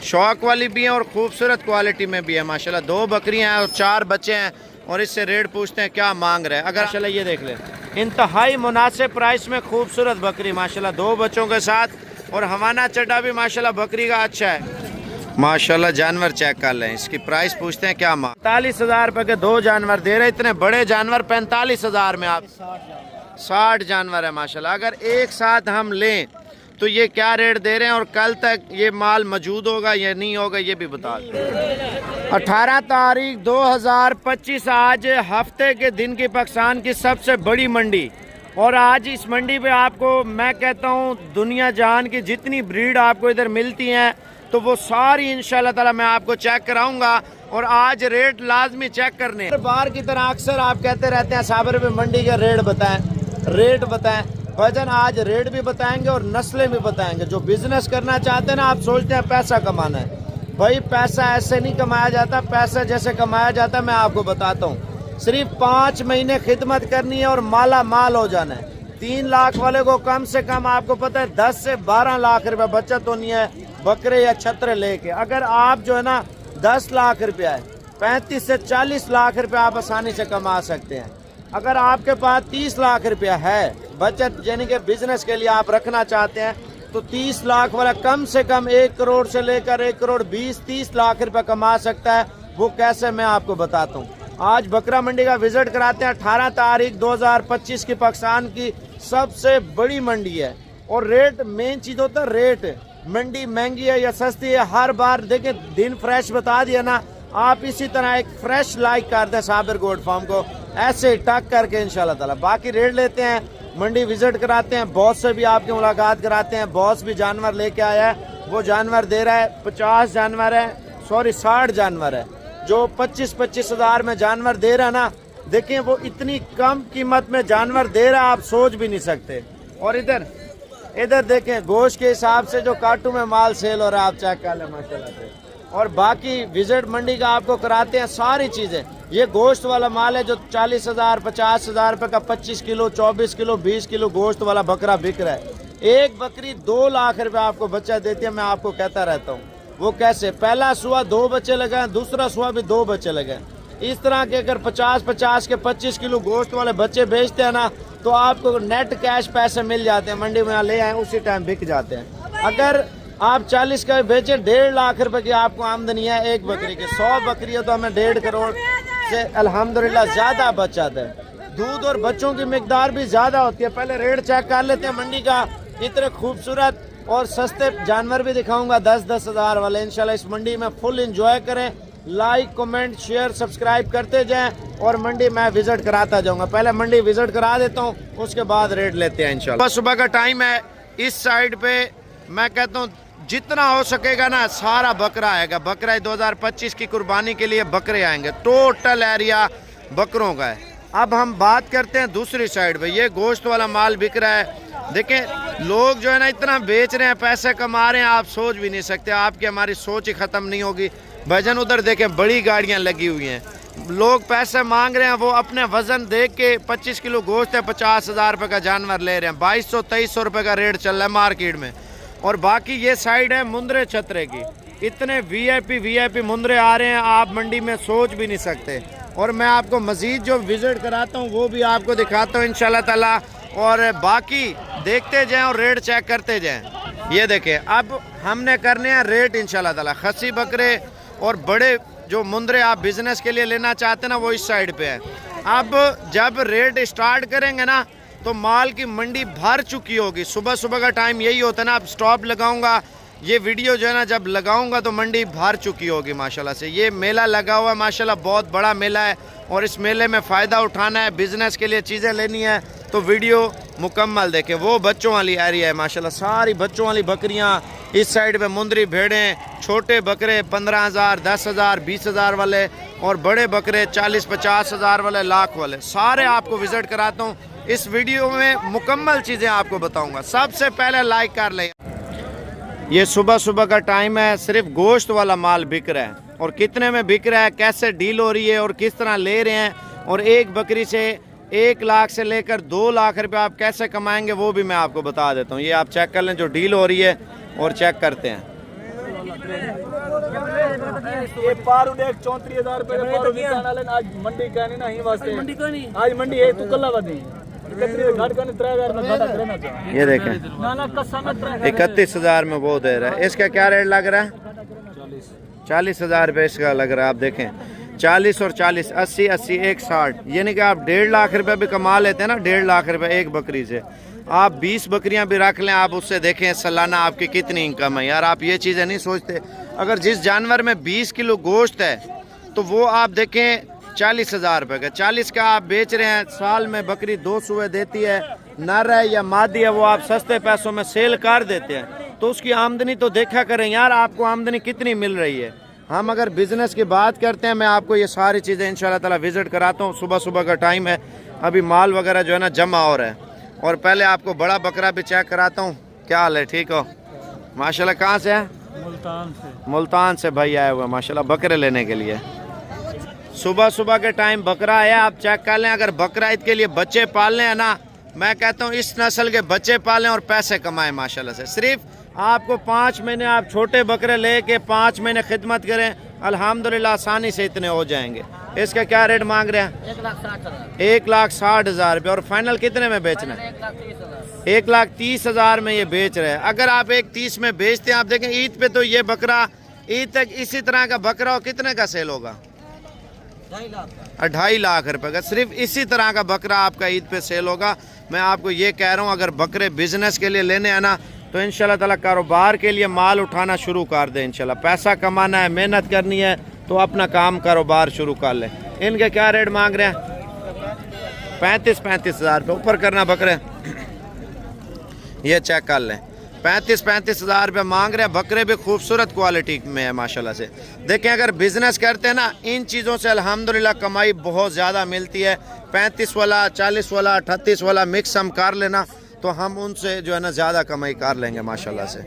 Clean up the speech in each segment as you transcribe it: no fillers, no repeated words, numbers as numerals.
शौक वाली भी हैं और खूबसूरत क्वालिटी में भी है माशाल्लाह। 2 बकरियां हैं और 4 बच्चे हैं और इससे रेट पूछते हैं क्या मांग रहे हैं। अगर माशाल्लाह ये देख लें, इंतहाई मुनासिब प्राइस में खूबसूरत बकरी माशाल्लाह 2 बच्चों के साथ। और हवाना चड्डा भी माशाल्लाह बकरी का अच्छा है माशाल्लाह। जानवर चेक कर लें, इसकी प्राइस पूछते हैं क्या मांग। 45,000 रुपये के 2 जानवर दे रहे। इतने बड़े जानवर 45,000 में आप 60 जानवर है माशाल्लाह। अगर एक साथ हम लें तो ये क्या रेट दे रहे हैं और कल तक ये माल मौजूद होगा या नहीं होगा ये भी बता दें। 18 तारीख 2025 आज हफ्ते के दिन की पाकिस्तान की सबसे बड़ी मंडी। और आज इस मंडी पे आपको मैं कहता हूँ दुनिया जहान की जितनी ब्रीड आपको इधर मिलती हैं तो वो सारी इंशाल्लाह ताला मैं आपको चेक कराऊंगा। और आज रेट लाजमी चेक करने। बार की तरह अक्सर आप कहते रहते हैं साबर पे मंडी का रेट बताएं, रेट बताएं। वजन आज रेट भी बताएंगे और नस्लें भी बताएंगे। जो बिजनेस करना चाहते हैं ना, आप सोचते हैं पैसा कमाना है, भाई पैसा ऐसे नहीं कमाया जाता। पैसा जैसे कमाया जाता है मैं आपको बताता हूँ। सिर्फ 5 महीने खिदमत करनी है और माला माल हो जाना है। 3 लाख वाले को कम से कम आपको पता है 10 से 12 लाख रुपए बचत होनी है बकरे या छतरे लेके। अगर आप जो है ना 10 लाख रुपया है, 35 से 40 लाख रुपया आप आसानी से कमा सकते हैं। अगर आपके पास 30 लाख रुपया है बचत, यानी कि बिजनेस के लिए आप रखना चाहते हैं, तो 30 लाख वाला कम से कम 1 करोड़ से लेकर 1 करोड़ 20-30 लाख रुपया कमा सकता है। वो कैसे मैं आपको बताता हूँ। आज बकरा मंडी का विजिट कराते हैं। 18 तारीख 2025 की पाकिस्तान की सबसे बड़ी मंडी है। और रेट मेन चीज होता है, रेट। मंडी महंगी है या सस्ती है, हर बार देखें दिन फ्रेश बता दिया ना। आप इसी तरह एक फ्रेश लाइक कर दें साबिर गोट फार्म को, ऐसे टक करके इंशाल्लाह ताला। बाकी रेट लेते हैं, मंडी विजिट कराते हैं, बॉस से भी आपकी मुलाकात कराते हैं। बॉस भी जानवर लेके आया है, वो जानवर दे रहा है 50 जानवर है, सॉरी 60 जानवर है। जो 25-25 हज़ार में जानवर दे रहा है ना, देखें वो इतनी कम कीमत में जानवर दे रहा है आप सोच भी नहीं सकते। और इधर देखें गोश्त के हिसाब से जो काटू में माल सेल हो रहा है आप चेक कर लें माशाल्लाह से। और बाकी विजिट मंडी का आपको कराते हैं सारी चीजें। ये गोश्त वाला माल है जो 40,000 50,000 रुपए का 25 किलो 24 किलो 20 किलो गोश्त वाला बकरा बिक रहा है। एक बकरी 2 लाख रुपए आपको बच्चा देती है। मैं आपको कहता रहता हूँ वो कैसे। पहला सुआ 2 बच्चे लगे, दूसरा सुआ भी 2 बच्चे लगे। इस तरह के अगर 50-50 के 25 किलो गोश्त वाले बच्चे बेचते हैं ना तो आपको नेट कैश पैसे मिल जाते हैं। मंडी में ले आए उसी टाइम बिक जाते हैं। अगर आप 40 का बेचे 1.5 लाख रुपए की आपको आमदनी है एक बकरी की। 100 बकरी है तो हमें 1.5 करोड़ से अल्हम्दुलिल्लाह ज्यादा बचत है। दूध और बच्चों की मिकदार भी ज्यादा होती है। पहले रेट चेक कर लेते हैं मंडी का। इतने खूबसूरत और सस्ते जानवर भी दिखाऊंगा 10-10 हज़ार वाले। इंशाल्लाह इस मंडी में फुल एंजॉय करें। लाइक कमेंट शेयर सब्सक्राइब करते जाएं और मंडी मैं विजिट कराता जाऊंगा। पहले मंडी विजिट करा देता हूं, उसके बाद रेट लेते हैं इंशाल्लाह। सुबह का टाइम है। इस साइड पे मैं कहता हूं जितना हो सकेगा ना सारा बकरा आएगा। बकरा 2025 की कुर्बानी के लिए बकरे आएंगे। टोटल एरिया बकरों का है। अब हम बात करते हैं दूसरी साइड पे। ये गोश्त वाला माल बिक रहा है। देखें लोग जो है ना इतना बेच रहे हैं, पैसे कमा रहे हैं, आप सोच भी नहीं सकते। आपकी हमारी सोच ही खत्म नहीं होगी। भजन उधर देखें बड़ी गाड़ियां लगी हुई हैं, लोग पैसे मांग रहे हैं। वो अपने वजन देख के 25 किलो गोश्त है 50,000 रुपये का जानवर ले रहे हैं। 2200-2300 रुपये का रेट चल रहा है मार्केट में। और बाकी ये साइड है मुंद्रे छतरे की। इतने वीआईपी मुंद्रे आ रहे हैं आप मंडी में सोच भी नहीं सकते। और मैं आपको मजीद जो विजिट कराता हूँ वो भी आपको दिखाता हूँ इंशाल्लाह ताला। और बाकी देखते जाएं और रेट चेक करते जाएं। ये देखें अब हमने करने हैं रेट इंशाल्लाह ताला। खस्सी बकरे और बड़े जो मुंद्रे आप बिजनेस के लिए लेना चाहते हैं ना वो इस साइड पे है। अब जब रेट स्टार्ट करेंगे ना तो माल की मंडी भर चुकी होगी। सुबह सुबह का टाइम यही होता है ना। अब स्टॉप लगाऊंगा, ये वीडियो जो है ना जब लगाऊंगा तो मंडी भर चुकी होगी माशाल्लाह से। ये मेला लगा हुआ है माशाल्लाह, बहुत बड़ा मेला है और इस मेले में फ़ायदा उठाना है, बिजनेस के लिए चीज़ें लेनी है तो वीडियो मुकम्मल देखें। वो बच्चों वाली एरिया है माशाल्लाह, सारी बच्चों वाली बकरियां। इस साइड पे मुंदरी भेड़ें, छोटे बकरे 15,000 10,000 20,000 वाले और बड़े बकरे 40-50 हज़ार वाले, लाख वाले, सारे आपको विजिट कराता हूँ। इस वीडियो में मुकम्मल चीज़ें आपको बताऊँगा। सबसे पहले लाइक कर लें। ये सुबह सुबह का टाइम है, सिर्फ गोश्त वाला माल बिक रहा है और कितने में बिक रहा है, कैसे डील हो रही है और किस तरह ले रहे हैं। और एक बकरी से 1 लाख से लेकर 2 लाख रुपए आप कैसे कमाएंगे वो भी मैं आपको बता देता हूँ। ये आप चेक कर लें जो डील हो रही है और चेक करते हैं। ये पारू देख 34,000 रुपए पारू निकाल आज मंडी का नहीं ना ही वास्ते आज मंडी है तू कल्ला वादी ये देखें 31,000 में वो दे रहा है। इसका क्या रेट लग रहा है? 40,000 रुपये इसका लग रहा है। आप देखें 40 और 40 80 80 एक 60, यानी कि आप 1.5 लाख रुपए भी कमा लेते हैं ना, 1.5 लाख रुपए एक बकरी से। आप 20 बकरियां भी रख लें, आप उससे देखें सालाना आपकी कितनी इनकम है। यार आप ये चीज़ें नहीं सोचते। अगर जिस जानवर में 20 किलो गोश्त है तो वो आप देखें 40,000 रुपये का, 40 का आप बेच रहे हैं। साल में बकरी 2 सुबह देती है, नर है या मादी है, वो आप सस्ते पैसों में सेल कर देते हैं, तो उसकी आमदनी तो देखा करें यार, आपको आमदनी कितनी मिल रही है। हम अगर बिज़नेस की बात करते हैं, मैं आपको ये सारी चीज़ें इंशाल्लाह ताला विज़िट कराता हूँ। सुबह सुबह का टाइम है, अभी माल वगैरह जो है ना जमा हो रहा है। और पहले आपको बड़ा बकरा भी चेक कराता हूँ। क्या हाल है? ठीक हो माशाल्लाह। कहाँ से है? मुल्तान से भाई आए हुए माशाल्लाह बकरे लेने के लिए। सुबह सुबह के टाइम बकरा आया, आप चेक कर लें। अगर बकरा ईद के लिए बच्चे पालने हैं ना, मैं कहता हूँ इस नस्ल के बच्चे पालें और पैसे कमाएं माशाल्लाह से। सिर्फ आपको 5 महीने आप छोटे बकरे लेके 5 महीने खिदमत करें, अल्हम्दुलिल्लाह आसानी से इतने हो जाएंगे। इसका क्या रेट मांग रहे हैं? 1,60,000 रुपये। और फाइनल कितने में बेचना है? 1,30,000 में ये बेच रहे हैं। अगर आप 1,30 में बेचते हैं, आप देखें ईद पे तो ये बकरा ईद तक इसी तरह का बकरा हो कितने का सेल होगा? 2.5 लाख रुपए का। सिर्फ इसी तरह का बकरा आपका ईद पे सेल होगा। मैं आपको ये कह रहा हूँ, अगर बकरे बिजनेस के लिए लेने हैं ना, तो इंशाल्लाह ताला कारोबार के लिए माल उठाना शुरू कर दें। इंशाल्लाह पैसा कमाना है, मेहनत करनी है, तो अपना काम कारोबार शुरू कर लें। इनके क्या रेट मांग रहे हैं? 35,000 रुपये। ऊपर करना बकरे, ये चेक कर लें। 35,000 रुपये मांग रहे हैं। बकरे भी खूबसूरत क्वालिटी में है माशाल्लाह से। देखें अगर बिजनेस करते हैं ना, इन चीज़ों से अल्हम्दुलिल्लाह कमाई बहुत ज़्यादा मिलती है। 35 वाला, 40 वाला, 38 वाला मिक्स हम कर लेना, तो हम उनसे जो है ना ज़्यादा कमाई कर लेंगे माशाल्लाह से।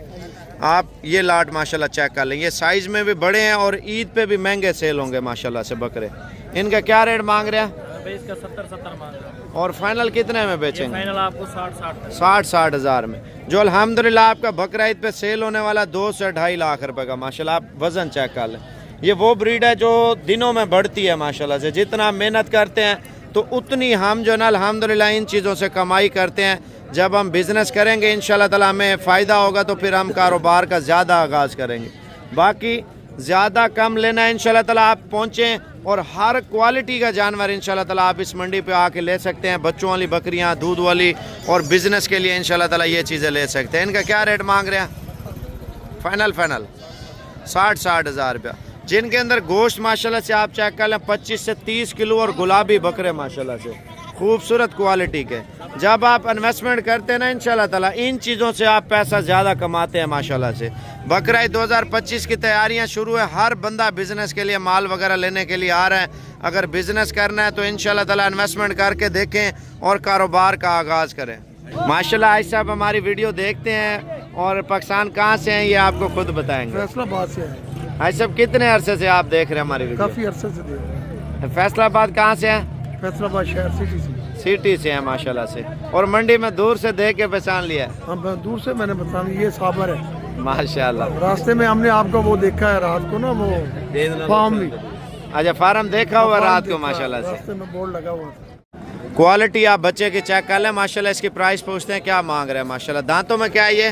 आप ये लाट माशाल्लाह चेक कर लें, ये साइज़ में भी बड़े हैं और ईद पे भी महंगे सेल होंगे माशाल्लाह से बकरे। इनका क्या रेट मांग रहे हैं? इसका 70 मांग रहा हूं। और फाइनल कितने में बेचेंगे? फाइनल आपको 60 हज़ार में, जो अल्हम्दुलिल्लाह आपका बकरा ईद पे सेल होने वाला 2 से 2.5 लाख रुपए का माशाल्लाह। आप वज़न चेक कर लें। ये वो ब्रीड है जो दिनों में बढ़ती है माशाल्लाह से। जितना मेहनत करते हैं तो उतनी हम जो है ना अल्हम्दुलिल्लाह इन चीज़ों से कमाई करते हैं। जब हम बिज़नेस करेंगे इंशाल्लाह ताला हमें फ़ायदा होगा, तो फिर हम कारोबार का ज़्यादा आगाज़ करेंगे। बाकी ज़्यादा कम लेना है इंशाल्लाह ताला, आप पहुँचें और हर क्वालिटी का जानवर इंशाल्लाह ताला आप इस मंडी पे आके ले सकते हैं। बच्चों वाली बकरियां, दूध वाली, और बिज़नेस के लिए इंशाल्लाह ताला ये चीज़ें ले सकते हैं। इनका क्या रेट मांग रहे हैं? फाइनल 60 हज़ार रुपया। जिनके अंदर गोश्त माशाल्लाह से आप चेक कर लें 25 से 30 किलो, और गुलाबी बकरे माशाल्लाह से खूबसूरत क्वालिटी के। जब आप इन्वेस्टमेंट करते हैं ना इंशाल्लाह ताला, इन चीज़ों से आप पैसा ज़्यादा कमाते हैं माशाल्लाह से। बकरा 2025 की तैयारियां शुरू है। हर बंदा बिज़नेस के लिए माल वगैरह लेने के लिए आ रहा है। अगर बिज़नेस करना है तो इंशाल्लाह ताला इन्वेस्टमेंट करके देखें और कारोबार का आगाज़ करें माशाल्लाह। आज साहब हमारी वीडियो देखते हैं और पाकिस्तान कहाँ से हैं ये आपको खुद बताएंगे। फैसलाबाद से है। आज साहब कितने अरसे से आप देख रहे हैं हमारी वीडियो? काफ़ी अरसे से देख रहे हैं। फैसलाबाद कहाँ से हैं? फैसलाबाद शहर सिटी से है माशाल्लाह से। और मंडी में दूर से देख के पहचान लिया है? हाँ, दूर से मैंने पहचान, ये साबर है माशाल्लाह। रास्ते में हमने आपको वो देखा है रात को ना, वो फार्म भी। अच्छा, फार्म देखा हुआ रात को माशाल्लाह से। रास्ते में बोर्ड लगा हुआ था। क्वालिटी आप बच्चे की चेक कर लें माशाल्लाह। इसकी प्राइस पूछते हैं क्या मांग रहे हैं माशाल्लाह। दांतों में क्या है? ये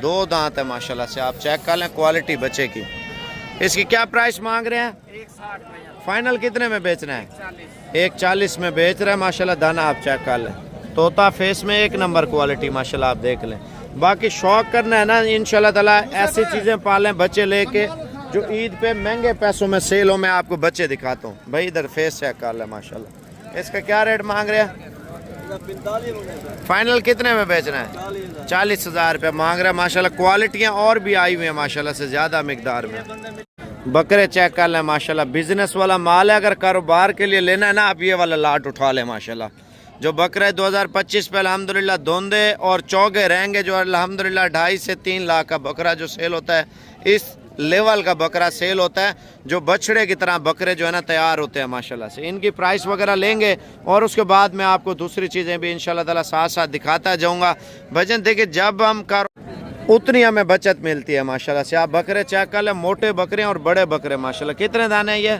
2 दांत है माशाल्लाह से। आप चेक कर लें क्वालिटी बच्चे की। इसकी क्या प्राइस मांग रहे हैं? 160। फाइनल कितने में बेचना है? 140 में बेच रहे हैं माशाल्लाह। दाना आप चेक कर लें, तोता फेस में एक नंबर क्वालिटी माशाल्लाह। आप देख लें। बाकी शौक करना है ना इंशाल्लाह ताला, ऐसी चीज़ें पालें बच्चे लेके जो ईद पे महंगे पैसों में सेल हो। मैं आपको बच्चे दिखाता हूँ भाई, इधर फेस चेक कर लें माशाल्लाह। इसका क्या रेट मांग रहे हैं? फाइनल कितने में बेचना है? 40,000 रुपये मांग रहे हैं माशाल्लाह। क्वालिटियाँ और भी आई हुई हैं माशाल्लाह से ज़्यादा मिकदार में। बकरे चेक कर लें माशाल्लाह। बिजनेस वाला माल है, अगर कारोबार के लिए लेना है ना, आप ये वाला लाट उठा लें माशाल्लाह। जो बकरे 2025 पे अल्हम्दुलिल्लाह धोंदे और चौगे रहेंगे, जो अल्हम्दुलिल्लाह 2.5 से 3 लाख का बकरा जो सेल होता है, इस लेवल का बकरा सेल होता है। जो बछड़े की तरह बकरे जो है ना तैयार होते हैं माशाल्लाह से। इनकी प्राइस वगैरह लेंगे और उसके बाद मैं आपको दूसरी चीज़ें भी इंशाल्लाह ताला साथ साथ दिखाता जाऊँगा। भजन देखिए, जब हम उतनी हमें बचत मिलती है माशाल्लाह से। आप बकरे चेक कर लें, मोटे बकरे और बड़े बकरे माशाल्लाह। कितने दाने हैं ये?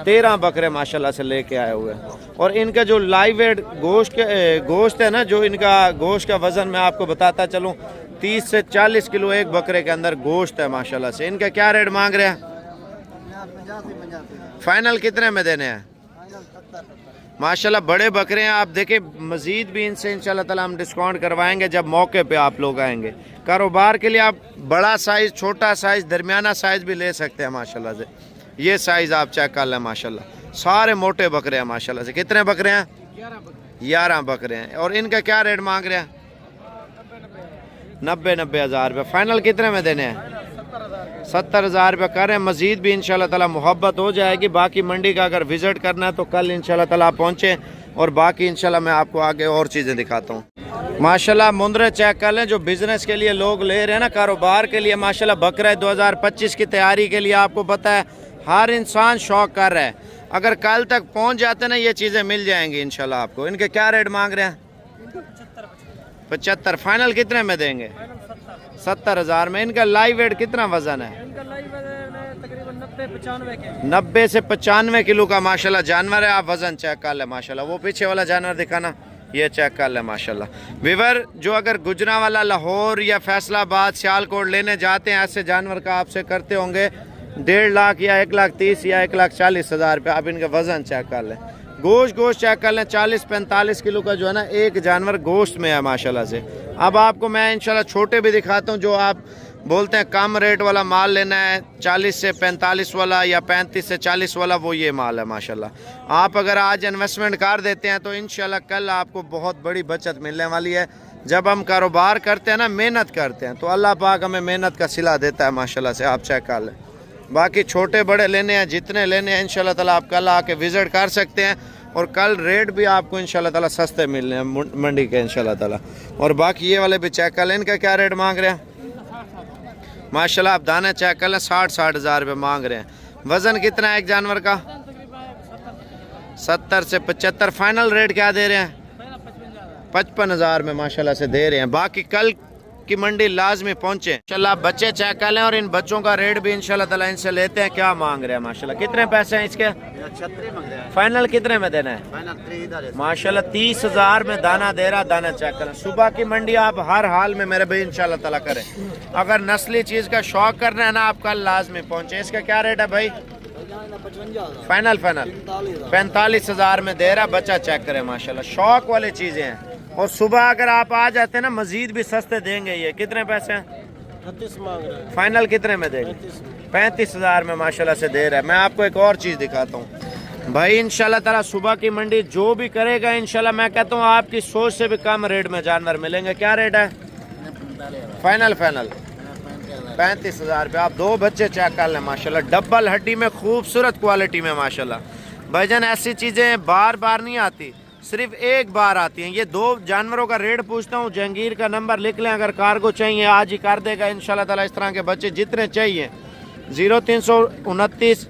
13 बकरे माशाल्लाह से लेके आए हुए हैं। और इनका जो लाइव वेट गोश्त है ना, जो इनका गोश्त का वज़न मैं आपको बताता चलूँ, 30 से 40 किलो एक बकरे के अंदर गोश्त है माशाल्लाह से। इनका क्या रेट मांग रहे हैं? फाइनल कितने में देने हैं? माशाल्लाह बड़े बकरे हैं। आप देखें, मज़ीद भी इनसे इंशाल्लाह ताला हम डिस्काउंट करवाएंगे जब मौके पे आप लोग आएंगे। कारोबार के लिए आप बड़ा साइज़, छोटा साइज़, दरमियाना साइज़ भी ले सकते हैं माशाल्लाह से। ये साइज़ आप चेक कर लें माशाल्लाह। सारे मोटे बकरे हैं माशाल्लाह से। कितने बकरे हैं? 11 बकरे हैं। और इनका क्या रेट मांग रहे हैं? 90 हज़ार रुपये। फाइनल कितने में देने हैं? 70 हज़ार रुपये कर रहे हैं। मज़ीद भी इंशाल्लाह ताला मोहब्बत हो जाएगी। बाकी मंडी का अगर विज़िट करना है तो कल इंशाल्लाह ताला आप पहुँचें, और बाकी इंशाल्लाह मैं आपको आगे और चीज़ें दिखाता हूँ। माशाल्लाह मुंदरे चेक कर लें, जो बिज़नेस के लिए लोग ले रहे हैं ना, कारोबार के लिए माशाल्लाह। बकरा 2025 की तैयारी के लिए आपको पता है हर इंसान शौक कर रहा है। अगर कल तक पहुँच जाते ना, ये चीज़ें मिल जाएंगी इंशाल्लाह आपको। इनके क्या रेट मांग रहे हैं? 75। फाइनल कितने में देंगे? 70 हज़ार में। इनका लाइव वेट कितना वजन है? तकरीबन 90 से 95 किलो का माशाल्लाह जानवर है। आप वजन चेक कर ले माशाल्लाह। वो पीछे वाला जानवर दिखाना, ये चेक कर ले माशाल्लाह। विवर जो अगर गुजरांवाला, लाहौर या फैसलाबाद, सियालकोट लेने जाते हैं, ऐसे जानवर का आपसे करते होंगे 1.5 लाख या 1,30,000 या 1,40,000 रुपये। आप इनका वजन चेक कर लें, गोश्त चेक कर लें। 40-45 किलो का जो है ना एक जानवर गोश्त में है माशाल्लाह से। अब आपको मैं इंशाल्लाह छोटे भी दिखाता हूँ, जो आप बोलते हैं कम रेट वाला माल लेना है, 40 से 45 वाला या 35 से 40 वाला, वो ये माल है माशाल्लाह। आप अगर आज इन्वेस्टमेंट कर देते हैं तो इंशाल्लाह कल आपको बहुत बड़ी बचत मिलने वाली है। जब हम कारोबार करते हैं ना, मेहनत करते हैं, तो अल्लाह पाक हमें मेहनत का सिला देता है माशाल्लाह से। आप चेक कर लें। बाकी छोटे बड़े लेने हैं, जितने लेने हैं इंशाल्लाह ताला आप कल आके विज़िट कर सकते हैं, और कल रेट भी आपको इंशाल्लाह ताला सस्ते मिलने हैं मंडी के इंशाल्लाह ताला। और बाकी ये वाले भी चेक कर लें, इनका क्या रेट मांग रहे हैं? माशाल्लाह आप दाने चेक कर लें, 60 हज़ार रुपये मांग रहे हैं। वज़न कितना है एक जानवर का? 70 से 75। फाइनल रेट क्या दे रहे हैं? 55 हज़ार में माशाल्लाह से दे रहे हैं। बाकी कल की मंडी लाजमी पहुंचे इंशाल्लाह। बच्चे चेक कर लें, और इन बच्चों का रेट भी इंशाल्लाह ताला इनसे लेते हैं। क्या मांग रहे हैं माशाल्लाह? कितने पैसे हैं इसके? 76 मांग रहे हैं। फाइनल कितने में देना है? माशाल्लाह 30 हज़ार में दाना दे रहा। दाना चेक करें। सुबह की मंडी आप हर हाल में मेरे भाई इंशाल्लाह ताला करें। अगर नस्ली चीज़ का शौक करना है ना, आप कल लाजमी पहुंचे। इसका क्या रेट है भाई? फाइनल 45 हज़ार में दे रहा। बच्चा चेक करें माशाल्लाह, शौक वाली चीज़ें हैं। और सुबह अगर आप आ जाते हैं ना, मजीद भी सस्ते देंगे। ये कितने पैसे हैं? 36 मांग रहे हैं। फाइनल कितने में देंगे? 35 हज़ार में माशाल्लाह से दे रहा है। मैं आपको एक और चीज़ दिखाता हूँ भाई। इंशाल्लाह ताला सुबह की मंडी जो भी करेगा इंशाल्लाह, मैं कहता हूँ आपकी सोच से भी कम रेट में जानवर मिलेंगे। क्या रेट है? फाइनल 35 हज़ार रुपये। आप दो बच्चे चेक कर लें माशाल्लाह, डबल हड्डी में, खूबसूरत क्वालिटी में माशाल्लाह। भाईजान ऐसी चीज़ें बार बार नहीं आती, सिर्फ एक बार आती हैं। ये दो जानवरों का रेट पूछता हूँ। जहांगीर का नंबर लिख लें, अगर कार्गो चाहिए आज ही कर देगा इंशाल्लाह ताला। इस तरह के बच्चे जितने चाहिए 0329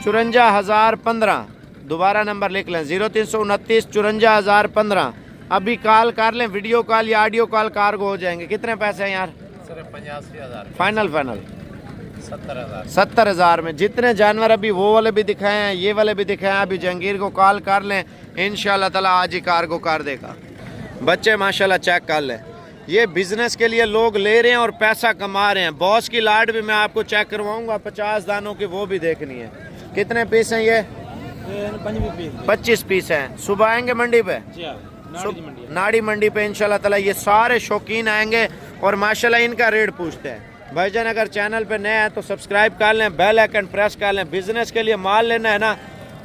54 1015। दोबारा नंबर लिख लें 0329 54 1015। अभी कॉल कर लें, वीडियो कॉल या ऑडियो कॉल, कार्गो हो जाएंगे। कितने पैसे हैं यार? 85,000। फाइनल 70 हज़ार में। जितने जानवर अभी वो वाले भी दिखाए हैं, ये वाले भी दिखाए हैं। अभी जहांगीर को कॉल कर लें, इंशाल्लाह ताला आज ही कार्गो कर देगा। बच्चे माशाल्लाह चेक कर लें। ये बिजनेस के लिए लोग ले रहे हैं और पैसा कमा रहे हैं। बॉस की लाट भी मैं आपको चेक करवाऊंगा, 50 दानों की, वो भी देखनी है। कितने पीस हैं ये? 25 पीस हैं। सुबह आएंगे मंडी पे? नाड़ी मंडी पे इंशाल्लाह ताला। ये सारे शौकीन आएंगे और माशाल्लाह इनका रेट पूछते हैं। भाईजान अगर चैनल पे नए हैं तो सब्सक्राइब कर लें, बेल आइकन प्रेस कर लें। बिजनेस के लिए माल लेना है ना,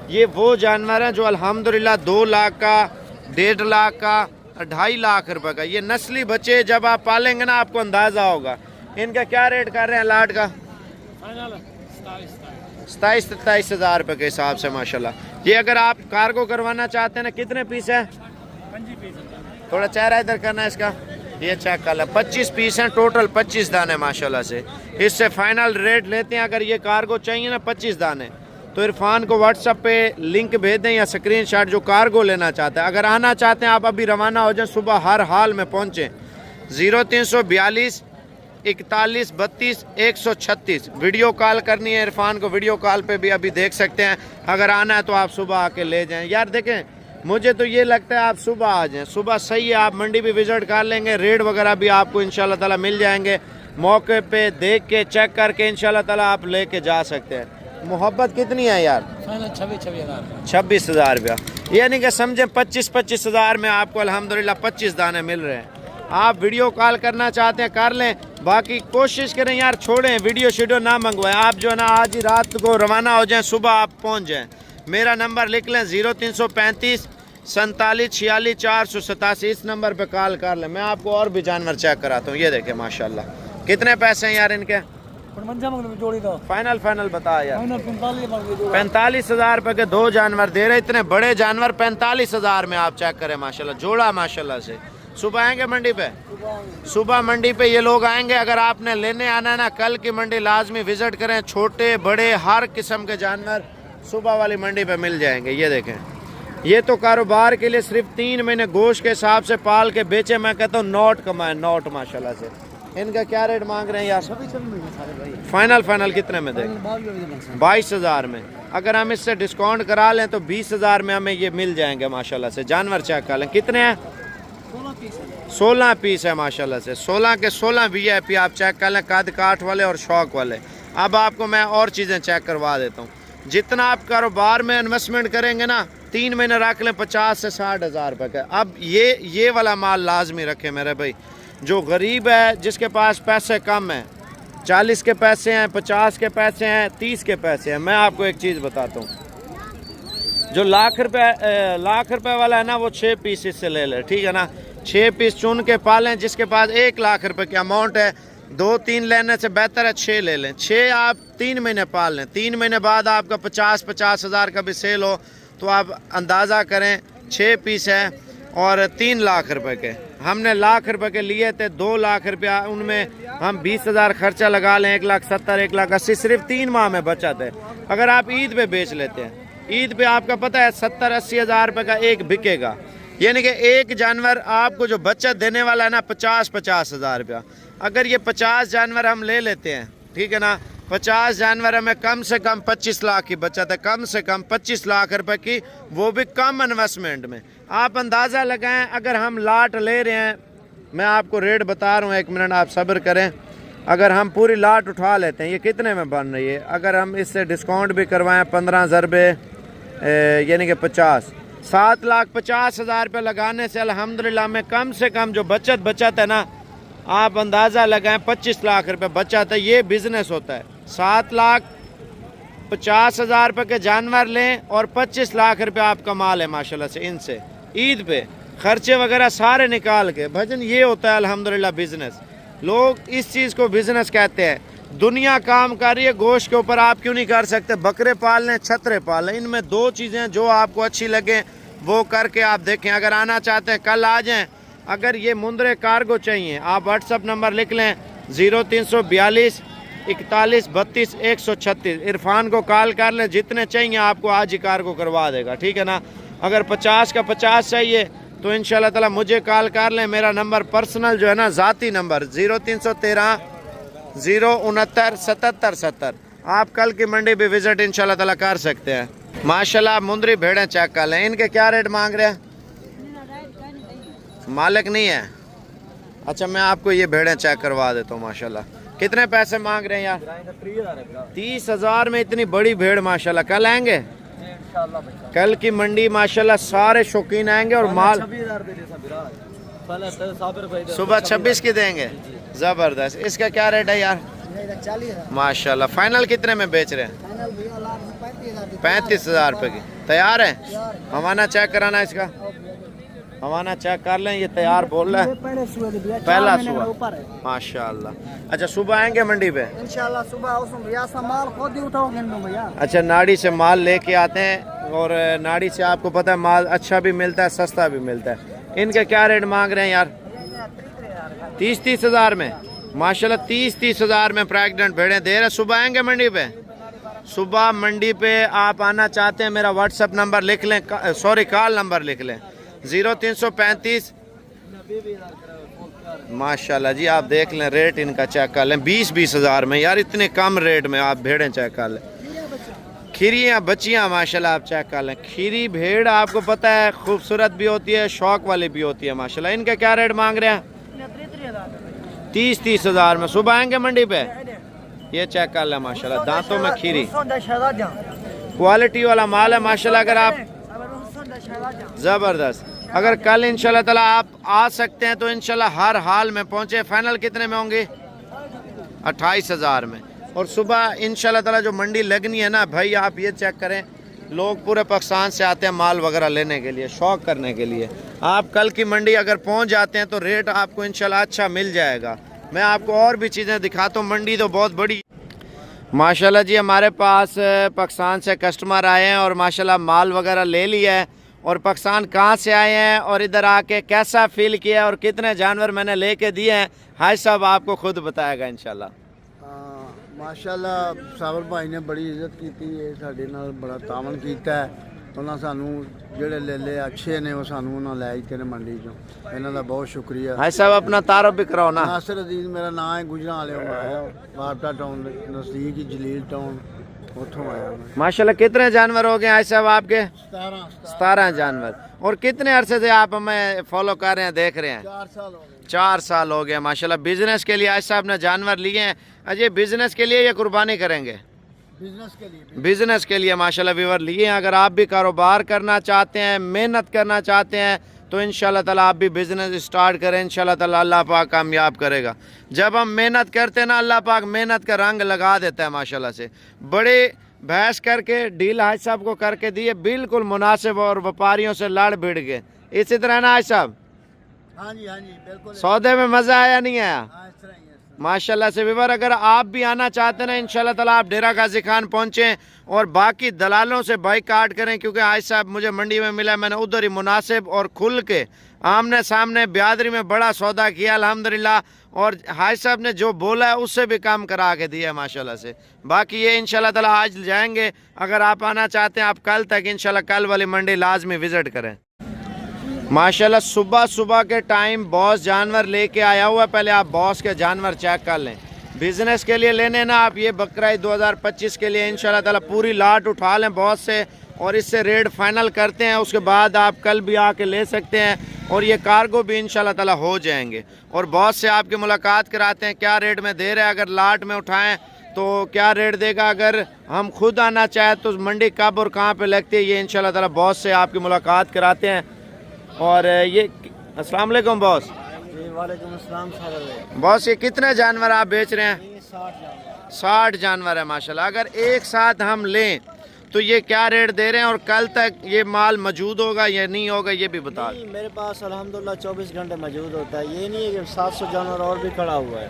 ये वो जानवर हैं जो अल्हम्दुलिल्लाह 2 लाख का, 1.5 लाख का, 2.5 लाख रुपए का। ये नस्ली बच्चे जब आप पालेंगे ना, आपको अंदाजा होगा। इनका क्या रेट कर रहे हैं लाट का? 27-27 हज़ार रुपये के हिसाब से माशाल्लाह। ये अगर आप कार्गो करवाना चाहते हैं ना, कितने पीस है? थोड़ा चेहरा इधर करना है इसका, ये चेक कर लें। 25 पीस हैं टोटल, 25 दाने माशाल्लाह से। इससे फाइनल रेट लेते हैं। अगर ये कार्गो चाहिए ना 25 दाने, तो इरफान को व्हाट्सएप पे लिंक भेज दें या स्क्रीनशॉट, जो कार्गो लेना चाहते हैं। अगर आना चाहते हैं आप अभी रवाना हो जाएं, सुबह हर हाल में पहुँचें। 0342 41 32 136। वीडियो कॉल करनी है इरफान को, वीडियो कॉल पे भी अभी देख सकते हैं। अगर आना है तो आप सुबह आके ले जाएं। यार देखें, मुझे तो ये लगता है आप सुबह आ जाएं, सुबह सही है। आप मंडी भी विजिट कर लेंगे, रेट वगैरह भी आपको इंशाल्लाह ताला मिल जाएंगे। मौके पे देख के चेक करके इंशाल्लाह ताला आप लेके जा सकते हैं। मोहब्बत कितनी है यार? 26,000 रुपया, यानी कि समझे 25 हज़ार में आपको अल्हम्दुलिल्लाह 25 दाने मिल रहे हैं। आप वीडियो कॉल करना चाहते हैं कर लें, बाकी कोशिश करें यार छोड़ें, वीडियो शीडियो ना मंगवाएं। आप जो है ना आज ही रात को रवाना हो जाएं, सुबह आप पहुंच जाएं। मेरा नंबर लिख लें 0335 47 46 487। इस नंबर पे कॉल कर लें। मैं आपको और भी जानवर चेक कराता हूँ। ये देखें माशाल्लाह कितने पैसे हैं यार इनके? फाइनल बता यार। 45,000 रुपए के 2 जानवर दे रहे। इतने बड़े जानवर 45,000 में आप चेक करें माशाल्लाह, जोड़ा माशाल्लाह से। सुबह आएंगे मंडी पे? सुबह मंडी पे ये लोग आएंगे। अगर आपने लेने आना है ना, कल की मंडी लाजमी विजिट करें। छोटे बड़े हर किस्म के जानवर सुबह वाली मंडी पे मिल जाएंगे। ये देखें, ये तो कारोबार के लिए सिर्फ 3 महीने गोश्त के हिसाब से पाल के बेचे। मैं कहता हूँ नोट कमाए, नोट माशाल्लाह से। इनका क्या रेट मांग रहे हैं यार? फाइनल कितने में देंगे? 22,000 में। अगर हम इससे डिस्काउंट करा लें तो 20,000 में हमें ये मिल जाएंगे माशाल्लाह से। जानवर चेक कर लें कितने हैं? 16 पीस है माशाल्लाह से। 16 के 16 VIP आप चेक कर लें, कद काठ वाले और शौक वाले। अब आपको मैं और चीज़ें चेक करवा देता हूँ। जितना आप कारोबार में इन्वेस्टमेंट करेंगे ना, 3 महीने रख लें 50 से 60,000 रुपये का। अब ये वाला माल लाजमी रखें मेरे भाई। जो गरीब है, जिसके पास पैसे कम हैं, 40 के पैसे हैं, 50 के पैसे हैं, 30 के पैसे हैं। मैं आपको एक चीज़ बताता हूँ, जो लाख रुपए वाला है ना, वो 6 पीस इससे ले ले, ठीक है ना। 6 पीस चुन के पालें। जिसके पास 1 लाख रुपए की अमाउंट है, 2-3 लेने से बेहतर है 6 ले लें। 6 आप 3 महीने पाल लें। 3 महीने बाद आपका 50 हज़ार का भी सेल हो तो आप अंदाज़ा करें 6 पीस है और 3 लाख रुपए के। हमने लाख रुपए के लिए थे, 2 लाख रुपया, उनमें हम 20,000 खर्चा लगा लें, 1,70,000 1,80,000 सिर्फ 3 माह में बचत है। अगर आप ईद पे बेच लेते हैं, ईद पे आपका पता है 70-80 हज़ार रुपये का एक बिकेगा। यानी कि एक जानवर आपको जो बचत देने वाला है ना 50 हज़ार रुपया। अगर ये 50 जानवर हम ले लेते हैं, ठीक है ना, 50 जानवर में कम से कम 25 लाख की बचत है, कम से कम 25 लाख रुपए की, वो भी कम इन्वेस्टमेंट में। आप अंदाज़ा लगाएं, अगर हम लाट ले रहे हैं, मैं आपको रेट बता रहा हूँ, 1 मिनट आप सब्र करें। अगर हम पूरी लाट उठा लेते हैं, ये कितने में बन रही है? अगर हम इससे डिस्काउंट भी करवाएं 15 ज़रबे यानी कि 50, 7,50,000 रुपये लगाने से अल्हम्दुलिल्लाह में कम से कम जो बचत है ना, आप अंदाज़ा लगाएं 25 लाख रुपए बचत है। ये बिज़नेस होता है। 7,50,000 रुपये के जानवर लें और 25 लाख रुपये आप कमा लें माशाल्लाह से इनसे। ईद पे खर्चे वगैरह सारे निकाल के भजन, ये होता है अल्हम्दुलिल्लाह बिज़नेस। लोग इस चीज़ को बिज़नेस कहते हैं। दुनिया काम कर रही है गोश्त के ऊपर, आप क्यों नहीं कर सकते? बकरे पाल लें, छतरे पाल लें। इनमें 2 चीज़ें जो आपको अच्छी लगें वो करके आप देखें। अगर आना चाहते हैं कल आ जाएं। अगर ये मुंदरे कार्गो चाहिए, आप व्हाट्सअप नंबर लिख लें 0342 41 32 136। इरफान को कॉल कर लें, जितने चाहिए आपको आज ही कार्गो करवा देगा, ठीक है ना। अगर 50 का 50 चाहिए तो इंशाल्लाह ताला मुझे कॉल कर लें। मेरा नंबर पर्सनल जो है ना, ज़ाती नंबर 0313 069 77 70। आप कल की मंडी भी विजिट इंशाल्लाह ताला कर सकते हैं। माशाल्लाह मुंदरी भेड़ें चेक कर लें। इनके क्या रेट मांग रहे हैं? मालिक नहीं है? अच्छा, मैं आपको ये भेड़ें चेक करवा देता हूँ। माशाल्लाह कितने पैसे मांग रहे हैं यार? 30,000 में इतनी बड़ी भेड़ माशाल्लाह। कल आएंगे? कल की मंडी माशाल्लाह सारे शौकीन आएंगे और माल सुबह 26 की देंगे। ज़बरदस्त। इसका क्या रेट है यार? माशाल्लाह। फाइनल कितने में बेच रहे हैं? 35,000 रुपये की। तैयार है? हमारा चेक कराना इसका, हमारा चेक कर लें। ये तैयार बोल रहा है, पहला सुबह माशाल्लाह। अच्छा, सुबह आएंगे मंडी पे इंशाल्लाह? सुबह माल खुद ही उठाओगे भैया? अच्छा, नाड़ी से माल लेके आते हैं और नाड़ी से आपको पता है माल अच्छा भी मिलता है, सस्ता भी मिलता है। इनके क्या रेट मांग रहे हैं यार? 30 हज़ार में माशाल्लाह। 30 हज़ार में प्रेग्नेंट भेड़ें दे रहे। सुबह आएंगे मंडी पे? सुबह मंडी पे आप आना चाहते हैं, मेरा व्हाट्सअप नंबर लिख लें, सॉरी कॉल नंबर लिख लें 0335 माशाल्लाह जी, आप देख लें रेट इनका चेक कर लें, 20-20 हज़ार में यार, इतने कम रेट में आप भेड़ें चेक कर लें। खीरियाँ बच्चियाँ माशाल्लाह आप चेक कर लें। खीरी भेड़ आपको पता है खूबसूरत भी होती है, शौक वाली भी होती है माशाल्लाह। इनका क्या रेट मांग रहे हैं? 30-30 हज़ार में। सुबह आएंगे मंडी पे? ये चेक कर लें माशाल्लाह, दांतों में खीरी, क्वालिटी वाला माल है माशाल्लाह। अगर आप ज़बरदस्त, अगर कल इंशाल्लाह ताला आप आ सकते हैं तो इंशाल्लाह हर हाल में पहुँचे। फाइनल कितने में होंगे? 28 हज़ार में। और सुबह इंशाल्लाह ताला जो मंडी लगनी है ना भाई, आप ये चेक करें, लोग पूरे पाकिस्तान से आते हैं माल वगैरह लेने के लिए, शौक करने के लिए। आप कल की मंडी अगर पहुँच जाते हैं तो रेट आपको इंशाल्लाह अच्छा मिल जाएगा। मैं आपको और भी चीज़ें दिखाता हूँ। मंडी तो बहुत बड़ी माशाल्लाह जी। हमारे पास पाकिस्तान से कस्टमर आए हैं और माशाल्लाह माल वगैरह ले लिया है। और पाकिस्तान कहाँ से आए हैं और इधर आके कैसा फील किया और कितने जानवर मैंने लेके दिए हैं, हाय साहब आपको खुद बताएगा इंशाल्लाह। माशाल्लाह साबर भाई ने बड़ी इज्जत की है, साडे नाल बड़ा तावन किया है। उन्होंने सानू जेड़े ले अच्छे ने वो सानू उन्होंने लै आते हैं मंडी चो, इन्हों का बहुत शुक्रिया। हाय साहब अपना तारुफ भी कराओ ना। नासिर अजीज मेरा नाम है, गुजरात आया वापटा टाउन नज़दीक ही जलील टाउन, उतों आया मैं। माशाल्लाह कितने जानवर हो गए हाय साहब आपके? 17 जानवर। और कितने अरसे से आप हमें फॉलो कर रहे हैं, देख रहे हैं? 4 साल हो गए। 4 साल हो गए माशाल्लाह। बिजनेस के लिए हाय साहब ने जानवर लिए हैं। अजय बिजनेस के लिए या कुर्बानी करेंगे? बिजनेस के लिए माशाल्लाह व्यूअर लिए हैं। अगर आप भी कारोबार करना चाहते हैं, मेहनत करना चाहते हैं तो इंशाल्लाह ताला आप भी बिजनेस स्टार्ट करें। इंशाल्लाह ताला अल्लाह पाक कामयाब करेगा। जब हम मेहनत करते हैं ना, अल्लाह पाक मेहनत का रंग लगा देता है माशाल्लाह से। बड़े बहस करके डील हाज साहब को करके दिए, बिल्कुल मुनासिब, और व्यापारियों से लड़ भिड़ गए। इसी तरह ना हाज साहब? हाँ जी बिल्कुल। सौदे में मज़ा आया नहीं आया? माशाल्लाह से व्यूअर, अगर आप भी आना चाहते हैं ना इंशाल्लाह ताला आप डेरा गाजी खान पहुँचें और बाकी दलालों से बाइकाट करें, क्योंकि आज साहब मुझे मंडी में मिला, मैंने उधर ही मुनासिब और खुल के आमने सामने ब्यादरी में बड़ा सौदा किया अल्हम्दुलिल्लाह। और हाज साहब ने जो बोला है उससे भी काम करा के दिया माशाल्लाह से। बाकी ये इंशाल्लाह ताला आज जाएंगे। अगर आप आना चाहते हैं आप कल तक इंशाल्लाह कल वाली मंडी लाजमी विज़िट करें। माशाल्लाह सुबह सुबह के टाइम बॉस जानवर लेके आया हुआ है। पहले आप बॉस के जानवर चेक कर लें। बिज़नेस के लिए लेने ना आप, ये बकरा 2025 के लिए इंशाल्लाह ताला पूरी लाट उठा लें बॉस से और इससे रेट फाइनल करते हैं। उसके बाद आप कल भी आके ले सकते हैं और ये कार्गो भी इंशाल्लाह ताला हो जाएंगे। और बॉस से आपकी मुलाकात कराते हैं, क्या रेट में दे रहे हैं। अगर लाट में उठाएँ तो क्या रेट देगा, अगर हम खुद आना चाहें तो मंडी कब और कहाँ पर लगती है, ये इंशाल्लाह ताला बॉस से आपकी मुलाकात कराते हैं। और ये अस्सलाम वालेकुम बॉस। वालेकुम अस्सलाम। बॉस ये कितने जानवर आप बेच रहे हैं? 60 जानवर है माशाल्लाह। अगर एक साथ हम लें तो ये क्या रेट दे रहे हैं और कल तक ये माल मौजूद होगा या नहीं होगा, ये भी बता दें। मेरे पास अल्हम्दुलिल्लाह 24 घंटे मौजूद होता है। ये नहीं है कि 700 जानवर और भी खड़ा हुआ है,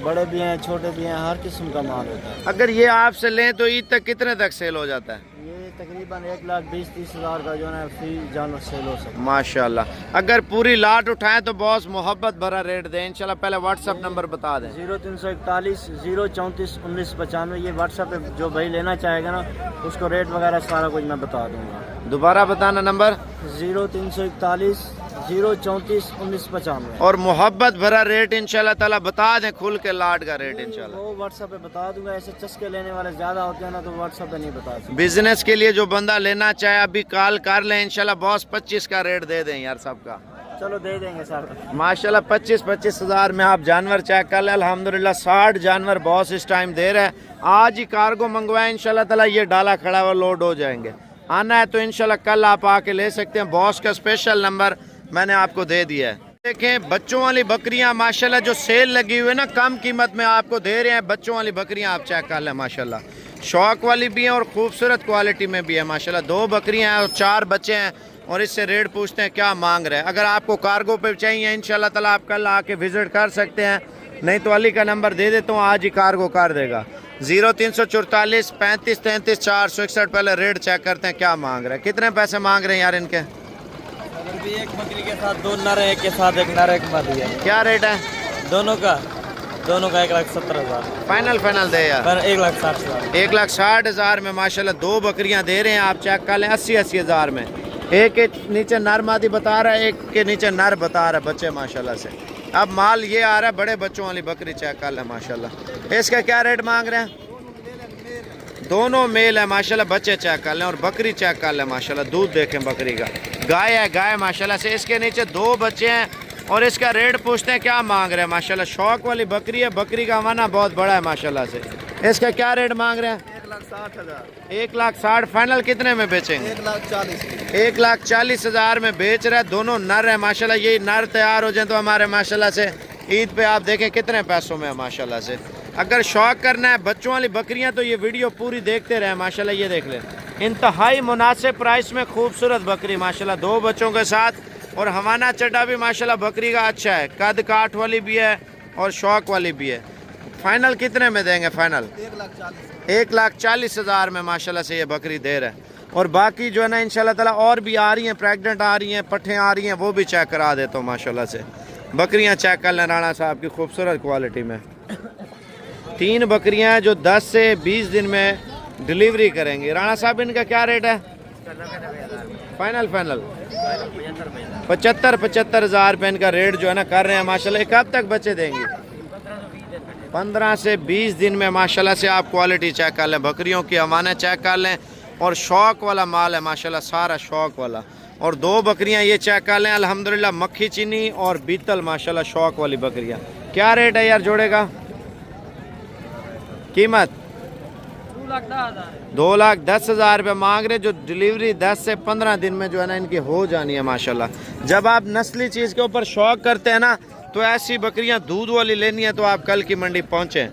बड़े भी हैं छोटे भी हैं, हर किस्म का माल होता है। अगर ये आपसे लें तो ईद तक कितने तक सेल हो जाता है? ये तकरीबन 1,20,30 हज़ार का जो है फी जानवर सेल हो सकता है माशाल्लाह। अगर पूरी लाट उठाएं तो बॉस मोहब्बत भरा रेट दें इंशाल्लाह। पहले व्हाट्सअप नंबर बता दें। 0341 034 1995। ये व्हाट्सएप पे जो भाई लेना चाहेगा ना उसको रेट वगैरह सारा कुछ मैं बता दूंगा। दोबारा बताना नंबर। 0341 034 1995। और मोहब्बत भरा रेट इंशाल्लाह ताला बता दें, खुल के लाट का रेट इंशाल्लाह वो व्हाट्सएप पे बता दूंगा। ऐसे चस्के लेने वाले ज्यादा होते हैं ना तो व्हाट्सएप पे नहीं बता सकते। बिजनेस के लिए जो बंदा लेना चाहे अभी कॉल कर लें इंशाल्लाह। बॉस 25 का रेट दे दें यार सबका। चलो दे देंगे सर माशाल्लाह। 25-25 हज़ार में आप जानवर चेक कर लें। अल्हम्दुलिल्लाह 60 जानवर बॉस इस टाइम दे रहे हैं। आज ही कार्गो मंगवाए इंशाल्लाह ताला, ये डाला खड़ा हुआ लोड हो जाएंगे। आना है तो इंशाल्लाह कल आप आके ले सकते हैं। बॉस का स्पेशल नंबर मैंने आपको दे दिया है। देखें बच्चों वाली बकरियां माशाल्लाह जो सेल लगी हुई है ना, कम कीमत में आपको दे रहे हैं। बच्चों वाली बकरियां आप चेक कर लें माशाल्लाह। शौक वाली भी हैं और खूबसूरत क्वालिटी में भी है माशाल्लाह। 2 बकरियां हैं और 4 बच्चे हैं और इससे रेट पूछते हैं क्या मांग रहे हैं। अगर आपको कार्गो पे चाहिए इंशाल्लाह ताला आप कल आके विजिट कर सकते हैं, नहीं तो अली का नंबर दे देता हूँ, आज ही कार्गो कर देगा। 0344 35 33 461। पहले रेट चेक करते हैं क्या मांग रहे हैं। कितने पैसे मांग रहे हैं यार इनके? अगर भी एक बकरी के साथ 2 नर है, एक के साथ एक नर एक मादी है। क्या रेट है दोनों का? दोनों का 1,70,000 फाइनल दे यार। 1,60,000। 1,60,000 में माशाल्लाह 2 बकरियां दे रहे हैं। आप चेक कर लें 80-80 हज़ार में। एक के नीचे नर मादी बता रहा है, एक के नीचे नर बता रहा है बच्चे माशाल्लाह से। अब माल ये आ रहा है, बड़े बच्चों वाली बकरी चेक कर ले माशाल्लाह। इसका क्या रेट मांग रहे हैं? दोनों मेल है माशाल्लाह, बच्चे चेक कर लें और बकरी चेक कर लें माशाल्लाह। दूध देखें बकरी का, गाय है गाय माशाल्लाह से। इसके नीचे 2 बच्चे हैं और इसका रेट पूछते हैं क्या मांग रहे हैं माशाल्लाह। शौक वाली बकरी है, बकरी का हवाना बहुत बड़ा है माशाल्लाह से। इसका क्या रेट मांग रहे हैं? 1,60,000। 1,60,000। फाइनल कितने में बेचेंगे? 1,40,000। 1,40,000 में बेच रहा है। दोनों नर है माशाल्लाह। ये नर तैयार हो जाए तो हमारे माशाल्लाह से ईद पे आप देखें कितने पैसों में है माशाल्लाह से। अगर शौक करना है बच्चों वाली बकरियां तो ये वीडियो पूरी देखते रहे माशाल्लाह। ये देख लें, इंतहाई मुनासिब प्राइस में खूबसूरत बकरी माशाल्लाह, 2 बच्चों के साथ। और हवाना चड्डा भी माशाल्लाह बकरी का अच्छा है, कद काठ वाली भी है और शौक वाली भी है। फाइनल कितने में देंगे? फाइनल 1,40,000 में माशाल्लाह से ये बकरी दे रहा है। और बाकी जो है ना इंशाल्लाह ताला और भी आ रही हैं, प्रेग्नेंट आ रही हैं, पट्ठे आ रही हैं, वो भी चेक करा देता हूँ माशाल्लाह से। बकरियां चेक कर लें राणा साहब की खूबसूरत क्वालिटी में। 3 बकरियां जो 10 से 20 दिन में डिलीवरी करेंगी। राणा साहब इनका क्या रेट है? फाइनल 75,000 रुपये इनका रेट जो है ना कर रहे हैं माशाल्लाह। कब तक बच्चे देंगी? 15 से 20 दिन में माशाल्लाह से। आप क्वालिटी चेक कर लें बकरियों की, हवाने चेक कर लें। और शौक वाला माल है माशाल्लाह, सारा शौक वाला। और 2 बकरियां ये चेक कर लें अल्हम्दुलिल्लाह, मक्खी चीनी और बीतल माशाल्लाह शौक वाली बकरियां। क्या रेट है यार जोड़े का? कीमत 2,10,000 रुपये मांग रहे, जो डिलीवरी 10 से 15 दिन में जो है ना इनकी हो जानी है माशाल्लाह। जब आप नस्ली चीज़ के ऊपर शौक करते हैं ना तो ऐसी बकरियां दूध वाली लेनी है तो आप कल की मंडी पहुँचें।